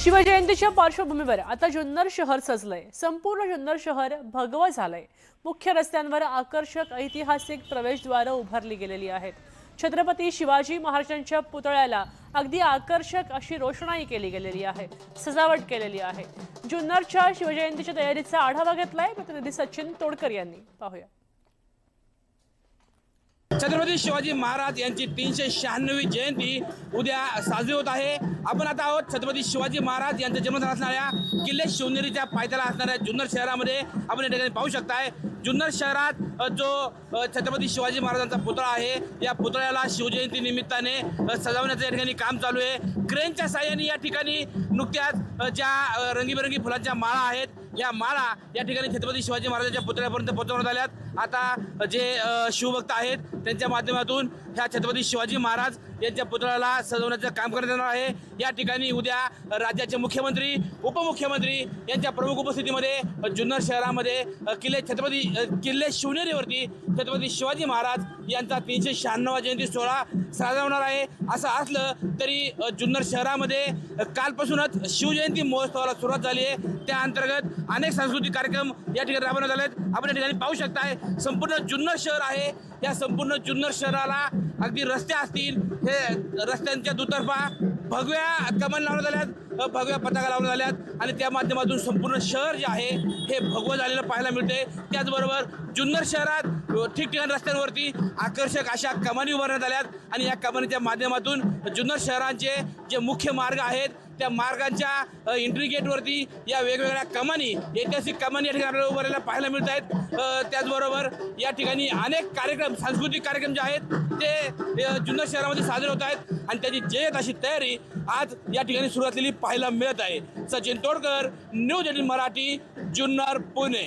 शिवजयंतीच्या पार्श्वभूमीवर आता जुन्नर शहर सजलंय। संपूर्ण जुन्नर शहर भगवं झालंय। मुख्य रस्त्यांवर आकर्षक ऐतिहासिक प्रवेशद्वार उभारली गेलेली आहेत। छत्रपती शिवाजी महाराजांच्या पुतळ्याला अगदी आकर्षक अशी रोषणाई केली गेलेली आहे, सजावट केलेली आहे। जुन्नरच्या शिवजयंतीच्या तयारीचा आढावा घेतलाय प्रतिनिधी सचिन तोडकर यांनी। पाहूया। छत्रपती शिवाजी महाराज यांची 396वी जयंती उद्या साजरी होत आहे। आपण आता आहोत छत्रपती शिवाजी महाराज यांच्या जन्मस्थळ असणाऱ्या किल्ले शिवनेरीच्या पायथ्याला असणाऱ्या जुन्नर शहरामध्ये। आपण या ठिकाणी पाहू शकताय जुन्नर शहरात जो छत्रपती शिवाजी महाराजांचा पुतळा आहे, या पुतळ्याला शिवजयंती निमित्ताने सजवण्याचं या ठिकाणी काम चालू आहे। क्रेनच्या साहाय्याने या ठिकाणी नुकत्याच ज्या रंगीबेरंगी फुलांच्या माळा आहेत, या माळा या ठिकाणी छत्रपती शिवाजी महाराजांच्या पुतळ्यापर्यंत पोहोचवण्यात आल्यात। आता जे शिवभक्त आहेत त्यांच्या माध्यमातून ह्या छत्रपती शिवाजी महाराज यांच्या पुतळ्याला सजवण्याचं काम करण्यात येणार आहे। या ठिकाणी उद्या राज्याचे मुख्यमंत्री, उपमुख्यमंत्री यांच्या प्रमुख उपस्थितीमध्ये जुन्नर शहरामध्ये किल्ले शिवनेरीवरती छत्रपती शिवाजी महाराज यांचा 396वा जयंती सोहळा साजरा होणार आहे। असं असलं तरी जुन्नर शहरामध्ये कालपासूनच शिवजयंती महोत्सवाला सुरुवात झाली आहे। त्या अंतर्गत अनेक सांस्कृतिक कार्यक्रम या ठिकाणी राबवण्यात आले आहेत। आपण या ठिकाणी पाहू शकताय संपूर्ण जुन्नर शहर आहे। या संपूर्ण जुन्नर शहराला अगदी रस्ते असतील, हे रस्त्यांच्या दुतर्फा भगव्या कमान लावण्यात आल्यात, भगव्या पताका लावण्यात आल्यात आणि त्या माध्यमातून संपूर्ण शहर जे आहे हे भगवं झालेलं पाहायला मिळते। त्याचबरोबर जुन्नर शहरात ठिकठिकाणी रस्त्यांवरती आकर्षक अशा कमानी उभारण्यात आल्यात आणि या कमानीच्या माध्यमातून जुन्नर शहरांचे जे मुख्य मार्ग आहेत त्या मार्गांच्या एंट्री गेटवरती या वेगवेगळ्या कमानी, ऐतिहासिक कमानी या ठिकाणी आपल्याला उभारलेल्या पाहायला मिळत आहेत। त्याचबरोबर या ठिकाणी अनेक कार्यक्रम, सांस्कृतिक कार्यक्रम जे आहेत ते जुन्नर शहरामध्ये साजरे होत आहेत आणि त्याची जय्यत अशी तयारी आज या ठिकाणी सुरू असलेली पाहायला मिळत आहे। सचिन तोडकर, न्यूज 18 मराठी, जुन्नर, पुणे।